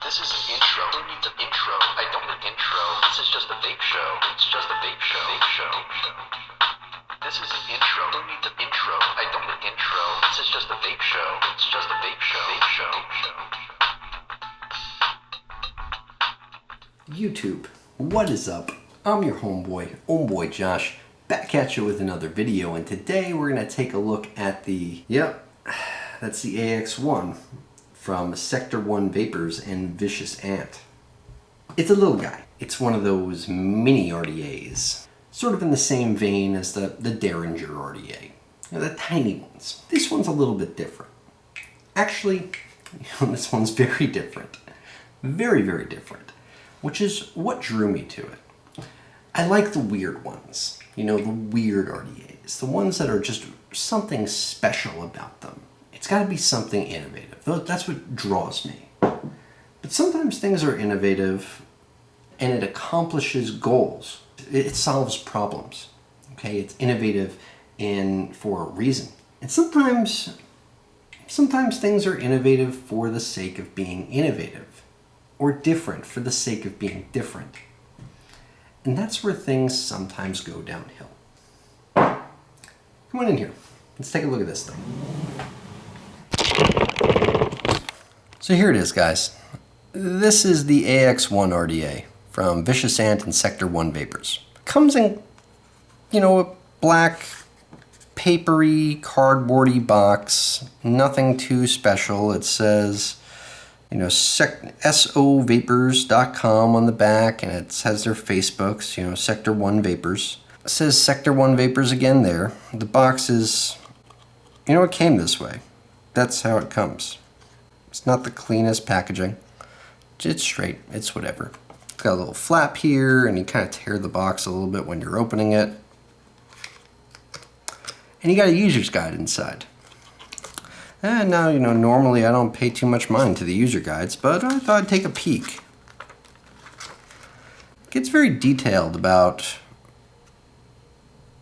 This is an intro. Who needs an intro? I don't need an intro. This is just a vape show. It's just a vape show. Vape show. This is an intro. Who needs an intro? I don't need an intro. This is just a vape show. It's just a vape show. Vape show. YouTube, what is up? I'm your homeboy Josh, back at you with another video, and today we're going to take a look at that's the AX1 from Sector 1 Vapors and Vicious Ant. It's a little guy. It's one of those mini RDAs, sort of in the same vein as the Derringer RDA, the tiny ones. This one's a little bit different. Actually, this one's very different. Very, very different, which is what drew me to it. I like the weird ones, the weird RDAs, the ones that are just something special about them. It's got to be something innovative. That's what draws me. But sometimes things are innovative and it accomplishes goals. It solves problems. Okay, it's innovative for a reason. And sometimes things are innovative for the sake of being innovative, or different for the sake of being different. And that's where things sometimes go downhill. Come on in here. Let's take a look at this thing. So here it is, guys. This is the AX1 RDA from Vicious Ant and Sector 1 Vapors. Comes in, a black, papery, cardboardy box. Nothing too special. It says, sovapors.com on the back, and it has their Facebooks, Sector 1 Vapors. It says Sector 1 Vapors again there. The box is, it came this way. That's how it comes. It's not the cleanest packaging. It's straight. It's whatever. It's got a little flap here, and you kind of tear the box a little bit when you're opening it. And you got a user's guide inside. And now, normally I don't pay too much mind to the user guides, but I thought I'd take a peek. It gets very detailed about,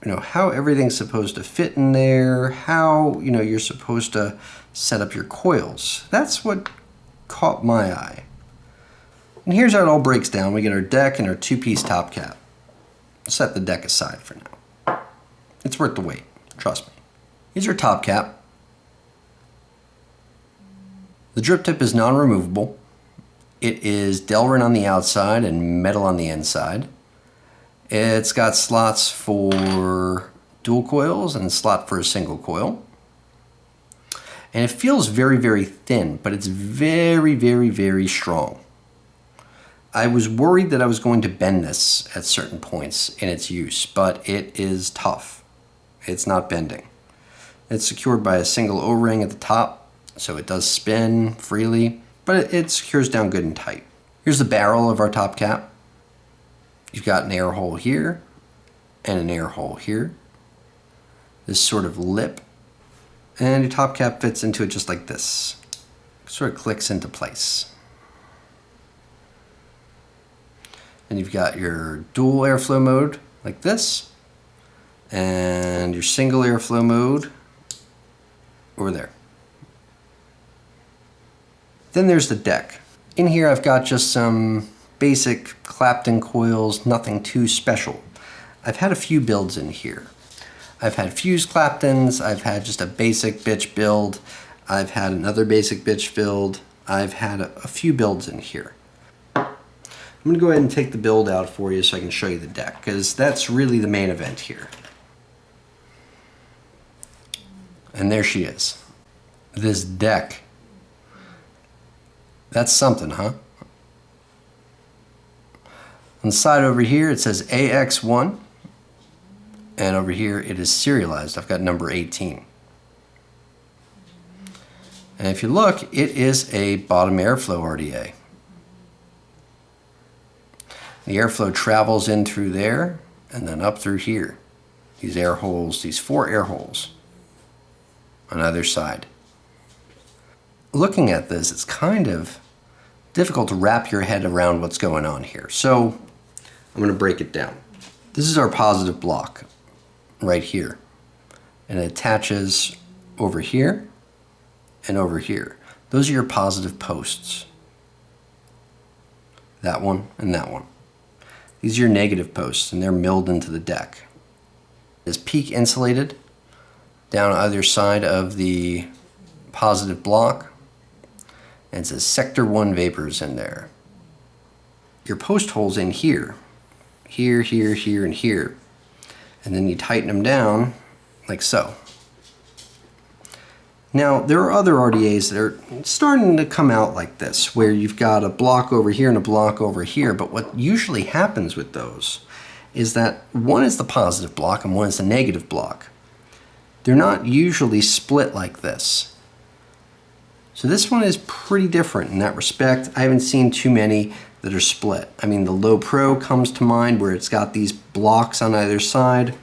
how everything's supposed to fit in there, how, you're supposed to set up your coils. That's what caught my eye. And here's how it all breaks down. We get our deck and our two-piece top cap. Set the deck aside for now. It's worth the wait, trust me. Here's your top cap. The drip tip is non-removable. It is delrin on the outside and metal on the inside. It's got slots for dual coils and a slot for a single coil. And it feels very, very thin, but it's very, very, very strong. I was worried that I was going to bend this at certain points in its use, but it is tough. It's not bending. It's secured by a single O-ring at the top, so it does spin freely, but it secures down good and tight. Here's the barrel of our top cap. You've got an air hole here and an air hole here. This sort of lip, and your top cap fits into it just like this. Sort of clicks into place. And you've got your dual airflow mode like this, and your single airflow mode over there. Then there's the deck. In here I've got just some basic Clapton coils, nothing too special. I've had a few builds in here. I've had fused Claptons, I've had just a basic bitch build, I've had another basic bitch build, I've had a few builds in here. I'm going to go ahead and take the build out for you so I can show you the deck, because that's really the main event here. And there she is. This deck. That's something, huh? On the side over here it says AX1, and over here it is serialized. I've got number 18. And if you look, it is a bottom airflow RDA. The airflow travels in through there and then up through here. These air holes, these 4 air holes on either side. Looking at this, it's kind of difficult to wrap your head around what's going on here. So I'm going to break it down. This is our positive block right here, and it attaches over here and over here. Those are your positive posts. that one, and that one. These are your negative posts, and they're milled into the deck. It's peak insulated down either side of the positive block, and it says sector 1 vapors in there. Your post holes in here, here, here, here, and here, and then you tighten them down like so. Now, there are other RDAs that are starting to come out like this, where you've got a block over here and a block over here, but what usually happens with those is that one is the positive block and one is the negative block. They're not usually split like this. So this one is pretty different in that respect. I haven't seen too many that are split. I mean, the Low Pro comes to mind where it's got these blocks on either side.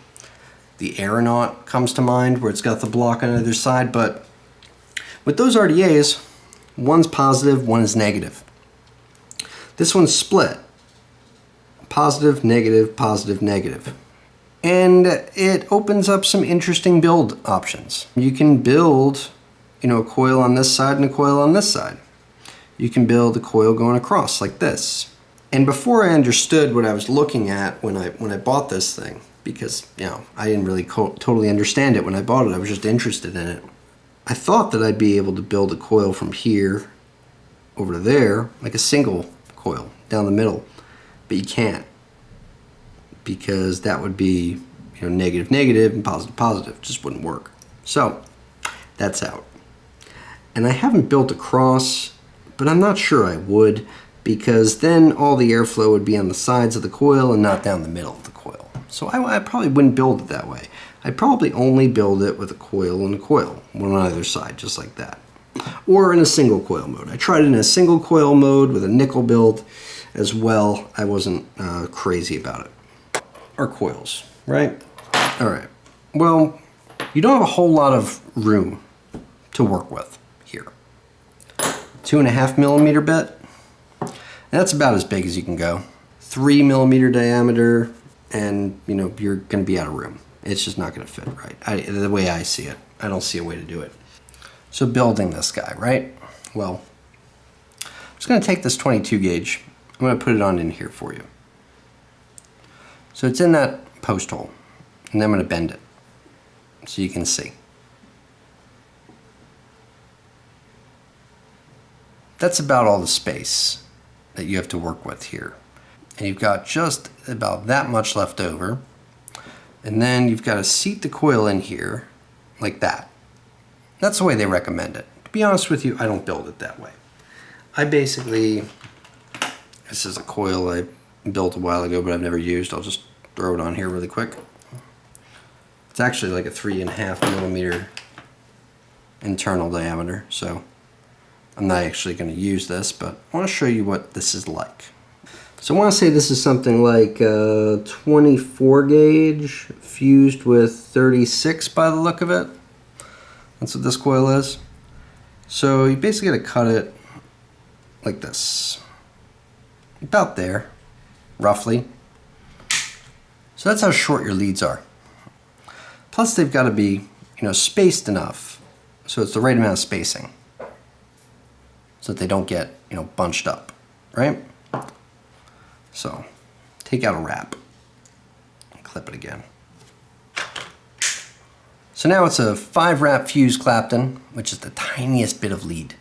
The Aeronaut comes to mind where it's got the block on either side, but with those RDAs, one's positive, one is negative. This one's split. Positive, negative, positive, negative. And it opens up some interesting build options. You can build, a coil on this side and a coil on this side. You can build a coil going across like this. And before I understood what I was looking at when I bought this thing, because I didn't really totally understand it when I bought it, I was just interested in it. I thought that I'd be able to build a coil from here over to there, like a single coil down the middle, but you can't, because that would be negative, negative, and positive, positive. It just wouldn't work. So that's out. And I haven't built across, but I'm not sure I would, because then all the airflow would be on the sides of the coil and not down the middle of the coil. So I probably wouldn't build it that way. I'd probably only build it with a coil and a coil, one on either side, just like that. Or in a single coil mode. I tried it in a single coil mode with a nickel build as well. I wasn't crazy about it. Or coils, right? All right. Well, you don't have a whole lot of room to work with here. 2.5 millimeter bit. That's about as big as you can go. 3 millimeter diameter, and you're going to be out of room. It's just not going to fit right. The way I see it, I don't see a way to do it. So building this guy, right? Well, I'm just going to take this 22 gauge. I'm going to put it on in here for you. So it's in that post hole, and then I'm going to bend it so you can see. That's about all the space that you have to work with here. And you've got just about that much left over. And then you've got to seat the coil in here like that. That's the way they recommend it. To be honest with you, I don't build it that way. I basically, this is a coil I built a while ago but I've never used. I'll just throw it on here really quick. It's actually like a 3.5 millimeter internal diameter, so I'm not actually going to use this, but I want to show you what this is like. So I want to say this is something like 24 gauge fused with 36 by the look of it. That's what this coil is. So you basically got to cut it like this. About there, roughly. So that's how short your leads are. Plus they've got to be, spaced enough so it's the right amount of spacing, so that they don't get, bunched up, right? So take out a wrap and clip it again. So now it's a 5 wrap fuse Clapton, which is the tiniest bit of lead,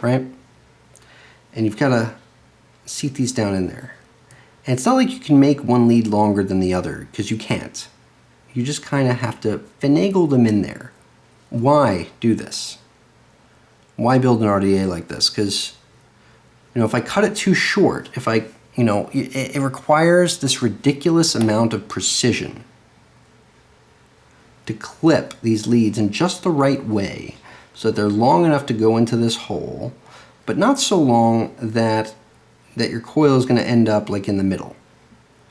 right? And you've got to seat these down in there. And it's not like you can make one lead longer than the other, because you can't. You just kind of have to finagle them in there. Why do this? Why build an RDA like this? Because, if I cut it too short, it requires this ridiculous amount of precision to clip these leads in just the right way so that they're long enough to go into this hole, but not so long that your coil is going to end up like in the middle.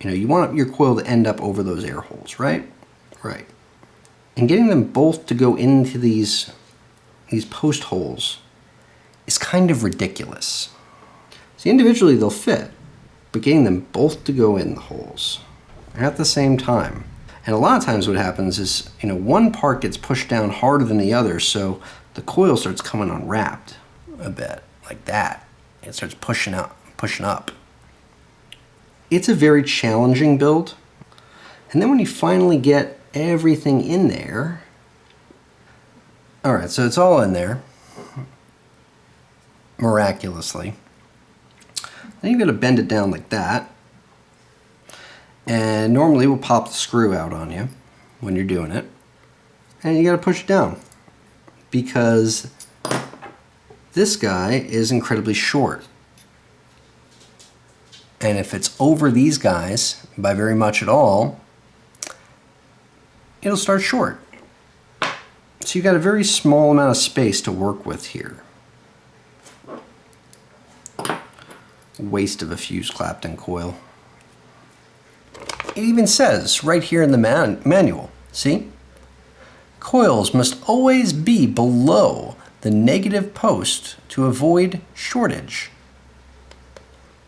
You want your coil to end up over those air holes, right? Right. And getting them both to go into these post holes is kind of ridiculous. See, individually they'll fit, but getting them both to go in the holes at the same time. And a lot of times what happens is, one part gets pushed down harder than the other, so the coil starts coming unwrapped a bit, like that. It starts pushing pushing up. It's a very challenging build. And then when you finally get everything in there, all right, so it's all in there, miraculously. Then you've got to bend it down like that. And normally we'll pop the screw out on you when you're doing it. And you got to push it down because this guy is incredibly short. And if it's over these guys by very much at all, it'll start short. So you've got a very small amount of space to work with here. Waste of a fuse Clapton coil. It even says right here in the manual, see? Coils must always be below the negative post to avoid shortage.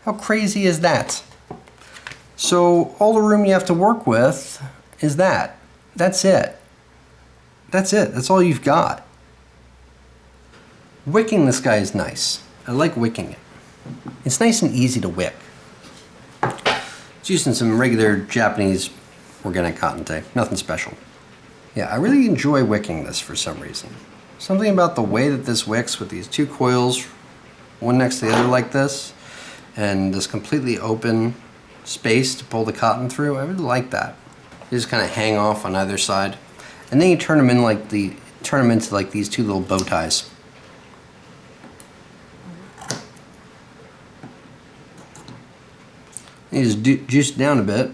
How crazy is that? So all the room you have to work with is that. That's it. That's it. That's all you've got. Wicking this guy is nice. I like wicking it. It's nice and easy to wick. It's using some regular Japanese organic cotton tape. Nothing special. Yeah, I really enjoy wicking this for some reason. Something about the way that this wicks with these two coils, one next to the other like this, and this completely open space to pull the cotton through. I really like that. You just kind of hang off on either side, and then you turn them into like these two little bow ties. You just juice it down a bit,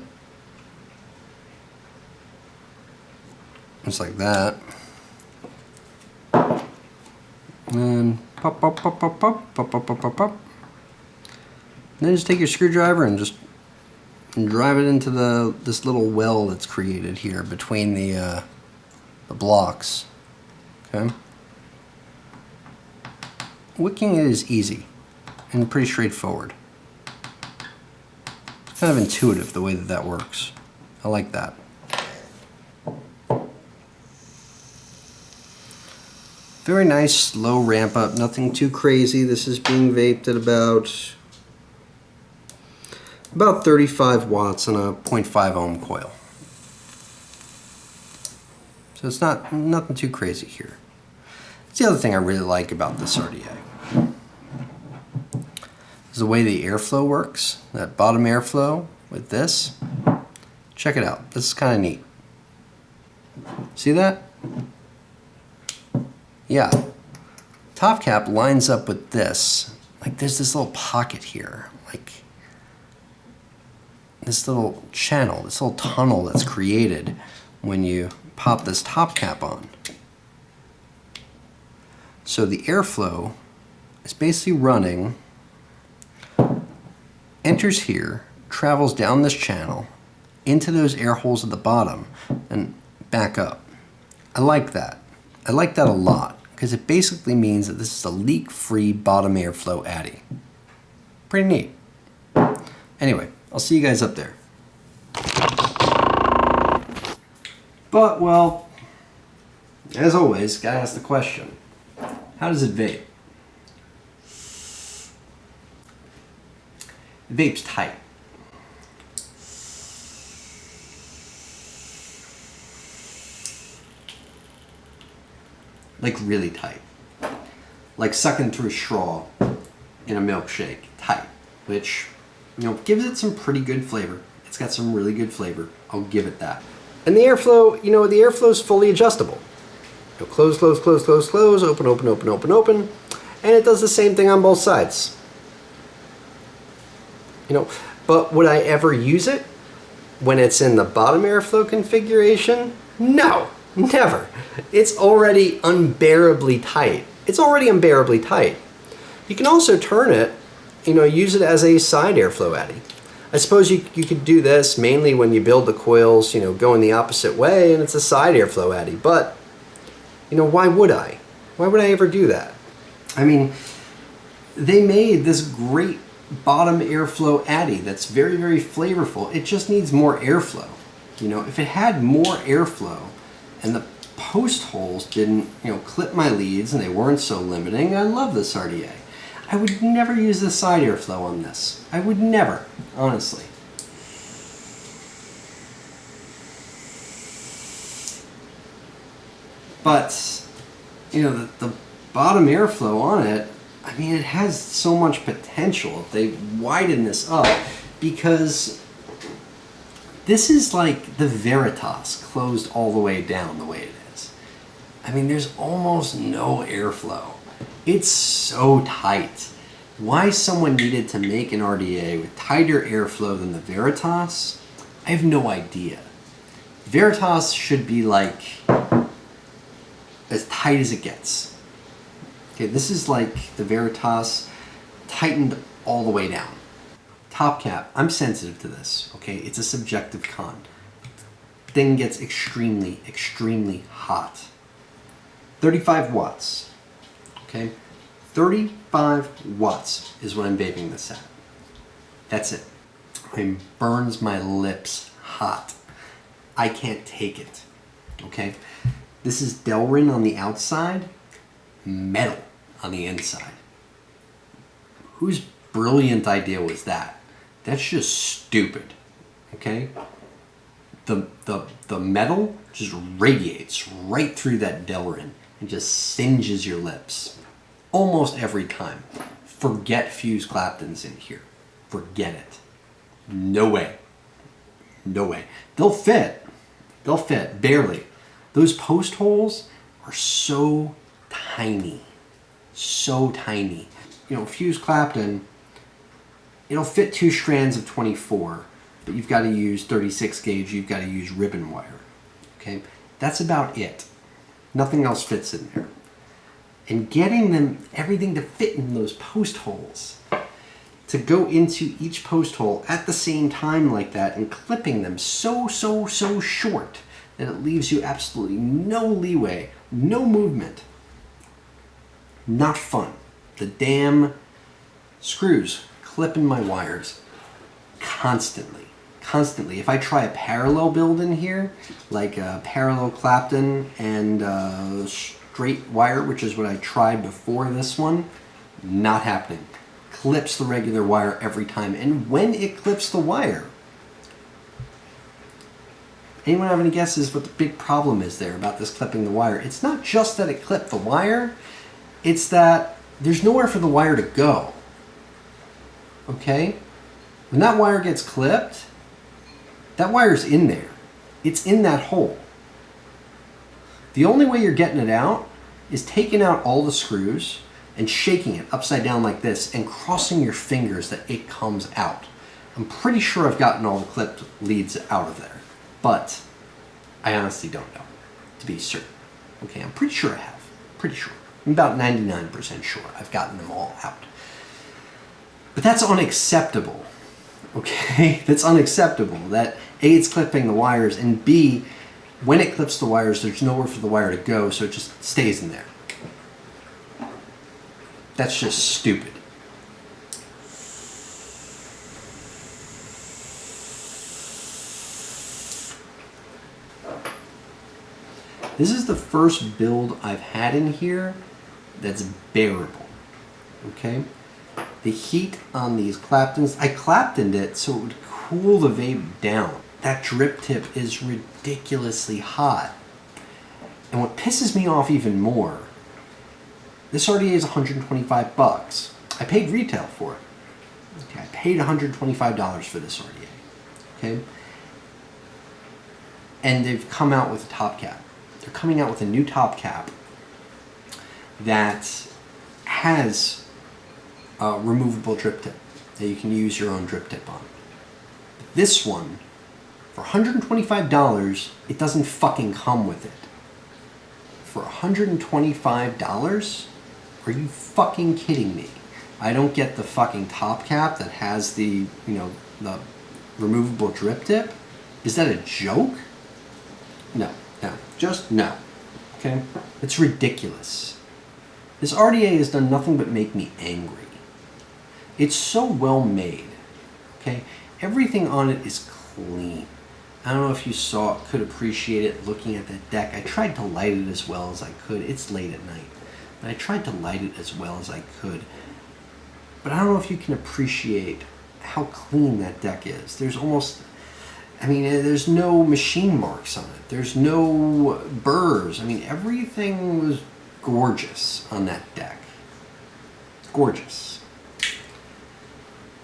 just like that, and pop, pop, pop, pop, pop, pop, pop, pop, pop, pop. And then just take your screwdriver and just drive it into this little well that's created here between the blocks. Okay. Wicking it is easy and pretty straightforward. It's kind of intuitive the way that that works. I like that. Very nice, slow ramp up, nothing too crazy. This is being vaped at about 35 watts on a 0.5 ohm coil. So it's nothing too crazy here. That's the other thing I really like about this RDA. Is the way the airflow works, that bottom airflow with this. Check it out, this is kind of neat. See that? Yeah. Top cap lines up with this. Like there's this little pocket here, like this little channel, this little tunnel that's created when you pop this top cap on. So the airflow is basically running, enters here, travels down this channel, into those air holes at the bottom, and back up. I like that. I like that a lot, because it basically means that this is a leak-free bottom airflow addy. Pretty neat. Anyway, I'll see you guys up there. But, well, as always, gotta ask the question, how does it vape? It vapes tight. Like really tight. Like sucking through a straw in a milkshake. Tight. Which, you know, gives it some pretty good flavor. It's got some really good flavor. I'll give it that. And the airflow, you know, the airflow is fully adjustable. You know, close, close, close, close, close, open, open, open, open, open. And it does the same thing on both sides. You know, but would I ever use it when it's in the bottom airflow configuration? No, never. It's already unbearably tight. It's already unbearably tight. You can also turn it, you know, use it as a side airflow addy. I suppose you could do this mainly when you build the coils, you know, going the opposite way and it's a side airflow addy. But, you know, why would I? Why would I ever do that? I mean, they made this great bottom airflow addy that's very, very flavorful. It just needs more airflow. You know, if it had more airflow and the post holes didn't, you know, clip my leads and they weren't so limiting, I love this RDA. I would never use the side airflow on this. I would never, honestly. But, you know, the bottom airflow on it, I mean, it has so much potential if they widen this up, because this is like the Veritas closed all the way down the way it is. I mean, there's almost no airflow. It's so tight. Why someone needed to make an RDA with tighter airflow than the Veritas, I have no idea. Veritas should be like as tight as it gets. Okay, this is like the Veritas tightened all the way down. Top cap, I'm sensitive to this, okay? It's a subjective con. Thing gets extremely, extremely hot. 35 watts, okay? 35 watts is what I'm vaping this at. That's it. It burns my lips hot. I can't take it, okay? This is delrin on the outside, metal on the inside. Whose brilliant idea was that? That's just stupid, okay? The metal just radiates right through that delrin and just singes your lips almost every time. Forget fused Claptons in here. Forget it. No way. No way. They'll fit. They'll fit, barely. Those post holes are so tiny. So tiny. You know, fused Clapton, it'll fit 2 strands of 24, but you've got to use 36 gauge, you've got to use ribbon wire. Okay? That's about it. Nothing else fits in there. And getting them, everything to fit in those post holes, to go into each post hole at the same time like that and clipping them so short that it leaves you absolutely no leeway, no movement. Not fun. The damn screws clipping my wires constantly. Constantly. If I try a parallel build in here, like a parallel Clapton and straight wire, which is what I tried before this one, not happening. Clips the regular wire every time. And when it clips the wire, anyone have any guesses what the big problem is there about this clipping the wire? It's not just that it clipped the wire, it's that there's nowhere for the wire to go. Okay? When that wire gets clipped, that wire's in there. It's in that hole. The only way you're getting it out is taking out all the screws and shaking it upside down like this and crossing your fingers that it comes out. I'm pretty sure I've gotten all the clipped leads out of there, but I honestly don't know, to be certain. Okay, I'm pretty sure I have. Pretty sure. I'm about 99% sure I've gotten them all out. But that's unacceptable. Okay? That's unacceptable. That A, it's clipping the wires, and B, when it clips the wires, there's nowhere for the wire to go, so it just stays in there. That's just stupid. This is the first build I've had in here that's bearable. Okay? The heat on these Claptons, I Claptoned it so it would cool the vape down. That drip tip is ridiculously hot. And what pisses me off even more, this RDA is $125. I paid retail for it. Okay, I paid $125 for this RDA. Okay? And they've come out with a top cap. They're coming out with a new top cap that has a removable drip tip that you can use your own drip tip on. This one, for $125, it doesn't fucking come with it. For $125? Are you fucking kidding me? I don't get the fucking top cap that has the, the removable drip tip? Is that a joke? No, just no. Okay? It's ridiculous. This RDA has done nothing but make me angry. It's so well made. Okay? Everything on it is clean. I don't know if you could appreciate it looking at the deck. I tried to light it as well as I could. It's late at night. But I tried to light it as well as I could. But I don't know if you can appreciate how clean that deck is. There's almost, I mean, there's no machine marks on it. There's no burrs. I mean, everything was gorgeous on that deck. Gorgeous.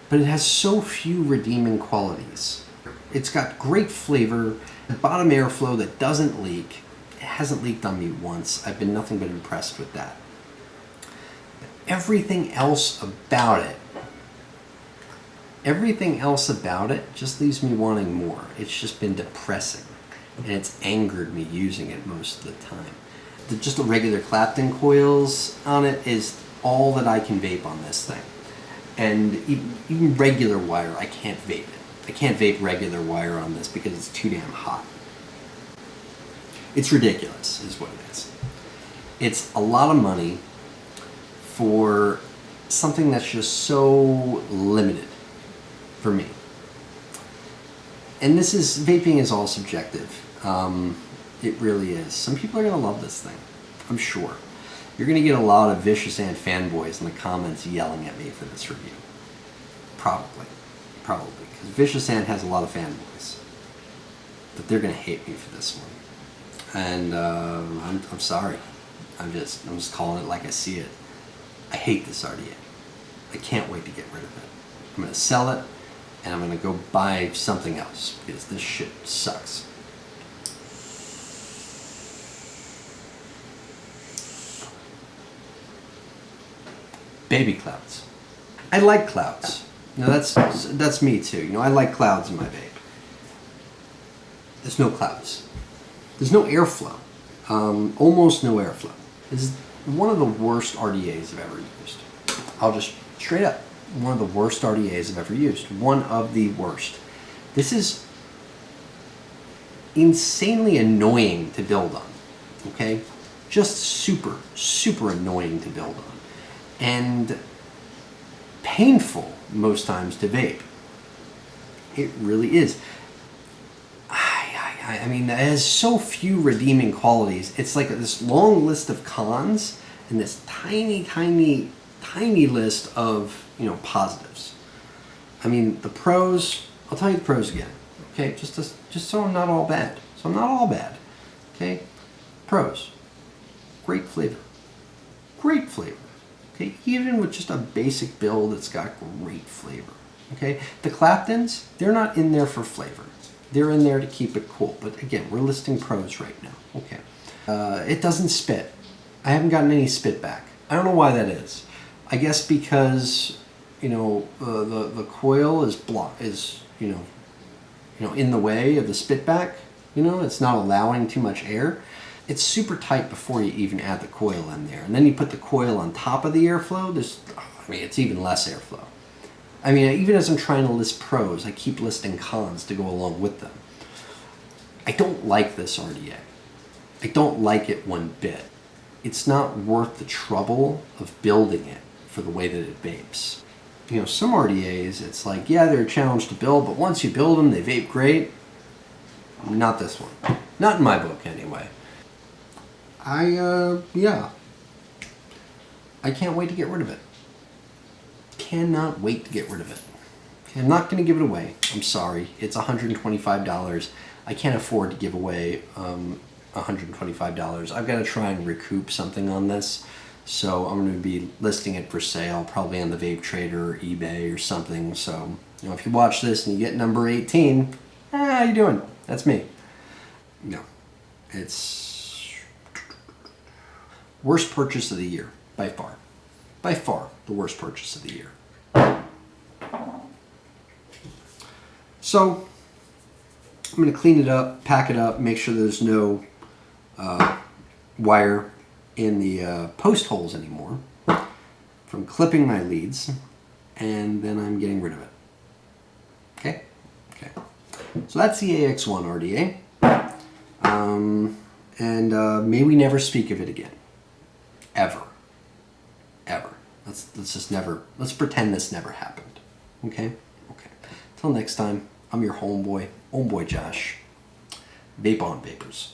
But it has so few redeeming qualities. It's got great flavor, the bottom airflow that doesn't leak. It hasn't leaked on me once. I've been nothing but impressed with that. Everything else about it just leaves me wanting more. It's just been depressing, and it's angered me using it most of the time. Just the regular Clapton coils on it is all that I can vape on this thing. And even regular wire, I can't vape it. I can't vape regular wire on this because it's too damn hot. It's ridiculous, is what it is. It's a lot of money for something that's just so limited for me. And vaping is all subjective. It really is. Some people are going to love this thing, I'm sure. You're going to get a lot of Vicious Ant fanboys in the comments yelling at me for this review. Probably. Because Vicious Ant has a lot of fanboys. But they're going to hate me for this one. And I'm sorry. I'm just calling it like I see it. I hate this RDA. I can't wait to get rid of it. I'm going to sell it, and I'm going to go buy something else, because this shit sucks. Baby clouds. I like clouds. You know, that's me too. You know, I like clouds in my vape. There's no clouds. There's no airflow. Almost no airflow. This is one of the worst RDAs I've ever used. I'll just straight up, one of the worst RDAs I've ever used. One of the worst. This is insanely annoying to build on. Okay? Just super, super annoying to build on. And painful most times to vape. It really is. I mean, it has so few redeeming qualities. It's like this long list of cons and this tiny, tiny, tiny list of, you know, positives. I mean, the pros, I'll tell you the pros again. Okay, just so I'm not all bad. So I'm not all bad. Okay, pros. Great flavor. Great flavor. Okay, even with just a basic build, it's got great flavor. Okay, the Claptons, they're not in there for flavor. They're in there to keep it cool. But again, we're listing pros right now. Okay, it doesn't spit. I haven't gotten any spit back. I don't know why that is. I guess because, you know, the coil is you know in the way of the spit back. You know, it's not allowing too much air. It's super tight before you even add the coil in there. And then you put the coil on top of the airflow, it's even less airflow. I mean, even as I'm trying to list pros, I keep listing cons to go along with them. I don't like this RDA. I don't like it one bit. It's not worth the trouble of building it for the way that it vapes. You know, some RDAs, it's like, yeah, they're a challenge to build, but once you build them, they vape great. Not this one. Not in my book, anyway. Yeah. I can't wait to get rid of it. Cannot wait to get rid of it. Okay, I'm not going to give it away. I'm sorry. It's $125. I can't afford to give away $125. I've got to try and recoup something on this. So I'm going to be listing it for sale, probably on the Vape Trader or eBay or something. So, you know, if you watch this and you get number 18, how you doing? That's me. No. It's worst purchase of the year, by far. By far, the worst purchase of the year. So, I'm going to clean it up, pack it up, make sure there's no wire in the post holes anymore from clipping my leads, and then I'm getting rid of it. Okay? Okay. So that's the AX1 RDA. May we never speak of it again. Ever. Ever. Let's pretend this never happened. Okay? Okay. Till next time, I'm your homeboy Josh. Vape on, vapors.